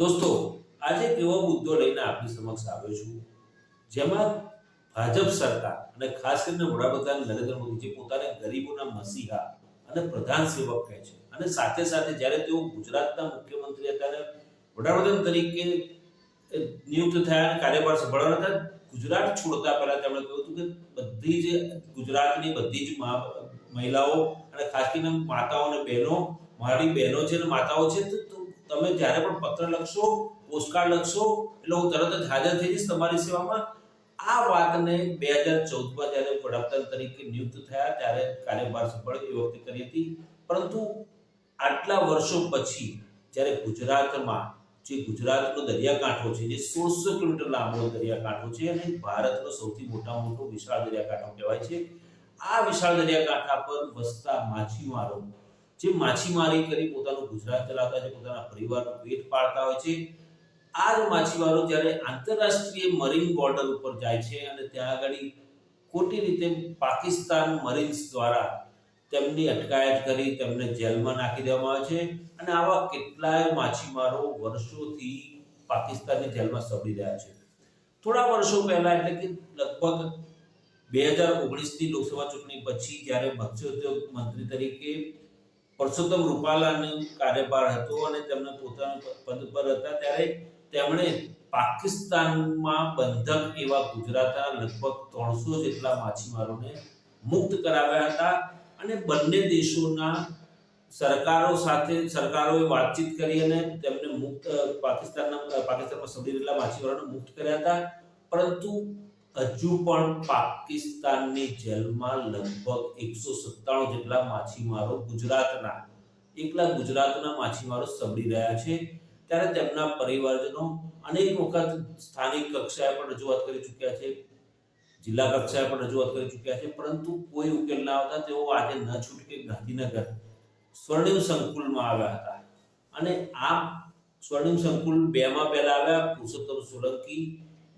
દોસ્તો, આજે એક એવો મુદ્દો લઈને આપની સમક્ષ આવ્યો છું જેમાં ભાજપ સરકાર અને ખાસ કરીને વડાપ્રધાન નરેન્દ્ર મોદી જે પોતાને ગરીબોના મસીહા અને પ્રધાન સેવક કહે છે અને સાથે સાથે જ્યારે તેઓ ગુજરાતના મુખ્યમંત્રી હતા અને વડાપ્રધાન તરીકે નિયુક્ત થયા અને કાર્યભાર સંભાળવાના હતા, ગુજરાત છોડતા પહેલા તેમણે કહ્યું હતું કે બધી જ ગુજરાતની બધી જ મહિલાઓ અને ખાસ કરીને માતાઓ અને બહેનો, મારી બહેનો છે અને માતાઓ છે, તો તમે જ્યારે પણ પત્ર લખશો, પોસ્ટકાર્ડ લખશો એટલે હું તરત જ હાજર થઈ જઈશ તમારી સેવામાં. આ વાતને 2014માં જ્યારે વડાપ્રધાન તરીકે નિયુક્ત થયા ત્યારે કાર્યભાર સંભાળ્યો એ વખતે કરી હતી. પરંતુ આટલા વર્ષો પછી જ્યારે ગુજરાતમાં જે ગુજરાતનો દરિયાકાંઠો છે, જે 1600 કિલોમીટર લાંબો દરિયાકાંઠો છે અને ભારતનો સૌથી મોટામાં મોટો વિશાળ દરિયાકાંઠો કહેવાય છે, આ વિશાળ દરિયાકાંઠા પર વસતા માછીમારો જે માછીમારી કરી પોતાનું ગુજરાન ચલાવતા છે, પોતાના પરિવારનું પેટ પાળતા હોય છે, આ જ માછીમારો જ્યારે આંતરરાષ્ટ્રીય મરીન બોર્ડર ઉપર જાય છે અને ત્યાં આગળ ખોટી રીતે પાકિસ્તાન મરીન્સ દ્વારા તેમની અટકાયત કરી તેમને જેલમાં નાખી દેવામાં આવે છે અને આવા કેટલાય માછીમારો વર્ષોથી પાકિસ્તાનની જેલમાં સબડી રહ્યા છે. થોડા વર્ષો પહેલા એટલે કે લગભગ 2019ની લોકસભા ચૂંટણી પછી જ્યારે મત્સ્યોદ્યોગ મંત્રી તરીકે પરસોત્તમ રૂપાલાનો કાર્યભાર હતો અને તેમણે પોતાના પદ પર હતા ત્યારે તેમણે પાકિસ્તાનમાં બંધક એવા ગુજરાતના લગભગ 300 જેટલા માછીમારોને મુક્ત કરાવ્યા હતા અને બંને દેશોના સરકારોએ વાતચીત કરી અને તેમને પાકિસ્તાનમાં સબડી રહેલા માછીમારોને મુક્ત કર્યા હતા. પરંતુ હજુ પણ પાકિસ્તાનની જેલમાં લગભગ 197 જેટલા માછીમારો એકલા ગુજરાતના માછીમારો સબડી રહ્યા છે. ત્યારે તેમના પરિવારજનો અનેક વખત સ્થાનિક કક્ષાએ પણ રજૂઆત કરી ચૂક્યા છે, જિલ્લા કક્ષાએ પણ રજૂઆત કરી ચૂક્યા છે, પરંતુ કોઈ ઉકેલ ના આવતા તેઓ આજે ન છૂટકે ગાંધીનગર સ્વર્ણિમ સંકુલમાં આવ્યા હતા. અને આ સ્વર્ણિમ સંકુલ 2માં પહેલા આવ્યા પુરુષોત્તમ સોલંકી,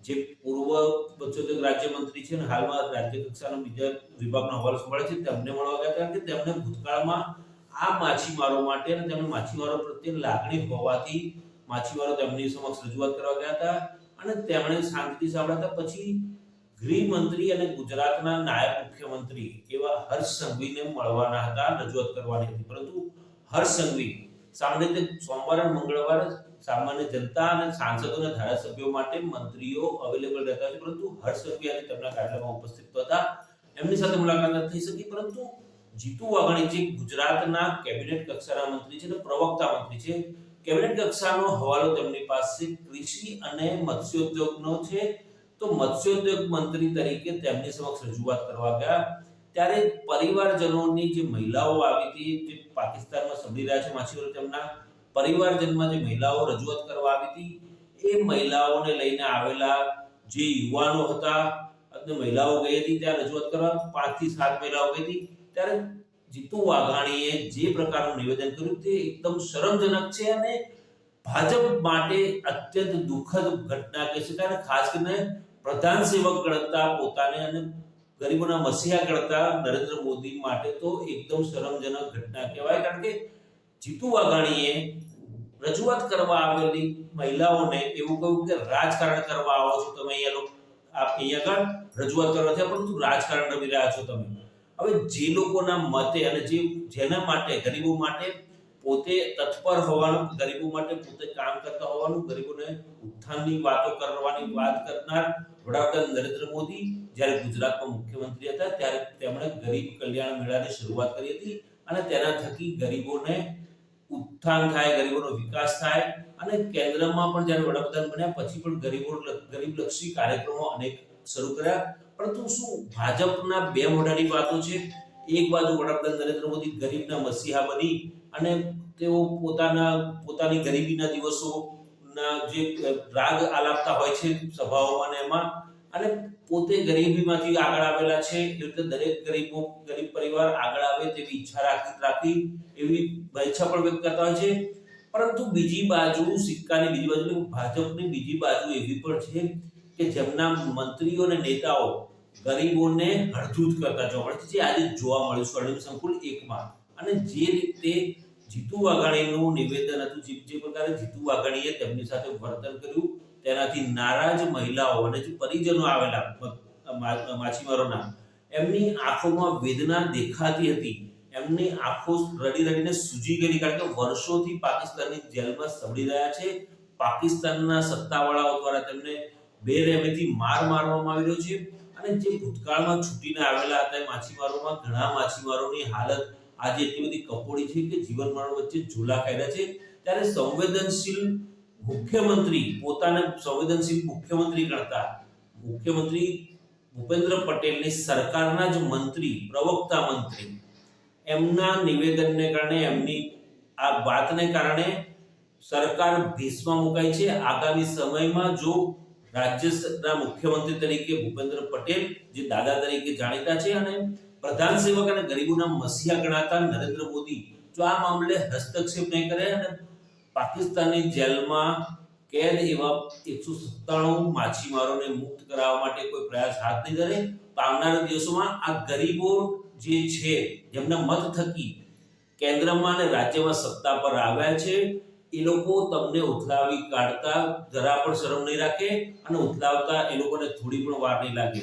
જે પૂર્વ મત્સ્યોદ્યોગ રાજ્યમંત્રી છે અને હાલમાં રાજ્ય કક્ષાનો બીજા વિભાગનો હવાલો સંભાળે છે, તેમને મળવા ગયા કારણ કે તેમને ભૂતકાળમાં આ માછીમારો માટે અને તેમને માછીમારો પ્રત્યે લાગણી હોવાથી માછીમારો તેમની સમક્ષ રજૂઆત કરવા ગયા હતા અને તેમણે શાંતિથી સાંભળ્યા હતા. પછી ગૃહમંત્રી અને ગુજરાતના નાયબ મુખ્યમંત્રી એવા હર્ષ સંઘવીને મળવાના હતા, રજૂઆત કરવાની હતી, પરંતુ હર્ષ સંઘવી સામાન્ય રીતે સોમવાર અને મંગળવારે સામાન્ય જનતા અને સાંસદો અને ધારાસભ્યો માટે મંત્રીઓ અવેલેબલ રહેતા હોય છે, પરંતુ હર્ષ સંઘવી આજે તેમના કાર્યાલયમાં ઉપસ્થિત હતા, એમની સાથે મુલાકાત થઈ શકી. પરંતુ જીતુ વાઘાણી જે ગુજરાતના કેબિનેટ કક્ષાના મંત્રી છે અને પ્રવક્તા મંત્રી છે, કેબિનેટ કક્ષાનો હવાલો તેમની પાસે કૃષિ અને મત્સ્યોદ્યોગનો છે, તો મત્સ્યોદ્યોગ મંત્રી તરીકે તેમની સમક્ષ રજૂઆત કરવા ગયા ત્યારે પરિવારજનોની જે મહિલાઓ આવી હતી, જે પાકિસ્તાનમાં સબડી રહ્યા છે માછીમારો, તેમના પરિવારજનમાં જે મહિલાઓ રજૂઆત કરવા આવી હતી, એ મહિલાઓને લઈને આવેલા જે યુવાનો હતા અને મહિલાઓ ગઈ હતી ત્યાં રજૂઆત કરવા, 5 થી 7 મહિલાઓ ગઈ હતી, ત્યારે જીતુ વાઘાણીએ જે પ્રકારનું નિવેદન કર્યું તે એકદમ શરમજનક છે અને ભાજપ માટે અત્યંત દુઃખદ ઘટના કહી શકાય. અને ખાસ કરીને પ્રધાન સેવક ગણતા પોતાને અને ગરીબોના મસીહા ગણતા નરેન્દ્ર મોદી માટે તો એકદમ શરમજનક ઘટના કહેવાય. કારણ કે જીતુ વાઘાણીએ રજૂઆત કરવા આવેલી મહિલાઓને એવું કહ્યું કે રાજકારણ કરવા આવો છો તમે, અહીંયા રજૂઆત કરવા છે પરંતુ રાજકારણ રમી રહ્યા છો તમે. હવે જે લોકોના મતે અને જેના માટે ગરીબો માટે પોતે તત્પર હોવાનું, ગરીબો માટે પોતે કામ કરતા હોવાનું, ગરીબોને ઉત્થાનની વાતો કરવાની વાત કરનાર વડાપ્રધાન નરેન્દ્ર મોદી જ્યારે ગુજરાતમાં મુખ્યમંત્રી હતા ત્યારે તેમણે ગરીબ કલ્યાણ મેળાની શરૂઆત કરી હતી અને તેના થકી ગરીબોને ઉત્થાન થાય, ગરીબોનો વિકાસ થાય. અને કેન્દ્રમાં પણ જ્યારે વડાપ્રધાન બન્યા પછી પણ ગરીબલક્ષી કાર્યક્રમો અનેક શરૂ કર્યા. પરંતુ શું ભાજપના બે મોઢાની વાતો છે? એક બાજુ વડાપ્રધાન નરેન્દ્ર મોદી ગરીબના મસીહા બની અને તેઓ પોતાની ગરીબીના દિવસોના જે રાગ આલાપતા હોય છે સભાઓમાં એમાં, અને પોતે ગરીબીમાંથી આગળ આવેલા છે, એ રીતે દરેક ગરીબ પરિવાર આગળ આવે તેવી ઈચ્છા રાખી એવી ઈચ્છા પણ વ્યક્ત કરતા હોય છે. પરંતુ બીજી બાજુ, સિક્કાની બીજી બાજુ, ભાજપની બીજી બાજુ એવી પણ છે કે જેમના મંત્રીઓ અને નેતાઓ ગરીબોને હળધૂત કરતા જોવા મળે છે, જે આજે જોવા મળ્યું સ્વર્ણિમ સંકુલ 1માં. અને જે રીતે જીતુ વાઘાણીનું નિવેદન હતું. જે પ્રકારે જીતુ વાઘાણીએ તેમની સાથે વર્તન કર્યું તેનાથી નારાજ મહિલાઓ અને જે પરિજનો આવેલા માછીમારોના, એમની આંખોમાં વેદના દેખાતી હતી. એમની આંખો રડી રડીને સૂજી ગઈ, કારણ કે વર્ષોથી પાકિસ્તાનની જેલમાં સબડી રહ્યા છે. પાકિસ્તાનના સત્તાવાળાઓ દ્વારા તેમને બેરહેમીથી મારવામાં આવી રહ્યો છે. અને જે ભૂતકાળમાં છૂટીને આવેલા હતા માછીમારોમાં ઘણા માછીમારોની હાલત આજે એટલી બધી કફોડી છે કે જીવન મરણ વચ્ચે ઝૂલા ખાઈ રહ્યા છે. ત્યારે સંવેદનશીલ મુખ્યમંત્રી, પોતાને સંવેદનશીલ મુખ્યમંત્રી ગણતા મુખ્યમંત્રી ભૂપેન્દ્ર પટેલની સરકારના જ મંત્રી, પ્રવક્તા મંત્રી, એમના નિવેદનને કારણે, એમની આ વાતને કારણે સરકાર ભીસમાં મુકાઈ છે. આગામી સમયમાં જો રાજ્યના મુખ્યમંત્રી તરીકે ભૂપેન્દ્ર પટેલ, જે દાદા તરીકે જાણીતા છે અને પ્રધાન સેવક અને ગરીબોના મસીહા ગણાતા નરેન્દ્ર મોદી, જો આ મામલે હસ્તક્ષેપ નહીં કરે અને પાકિસ્તાનની જેલમાં કેદ એવા 197 માછીમારોને મુક્ત કરાવવા માટે કોઈ પ્રયાસ હાથ નહીં ધરે, તો આવનારા દિવસોમાં આ ગરીબો જે છે, જેમના મત થકી કેન્દ્રમાં અને રાજ્યમાં સત્તા પર આવ્યા છે, એ લોકો તમને ઉથલાવી કાઢતા જરા પણ શરમ નહીં રાખે અને ઉથલાવતા એ લોકોને થોડી પણ વાર નહીં લાગે.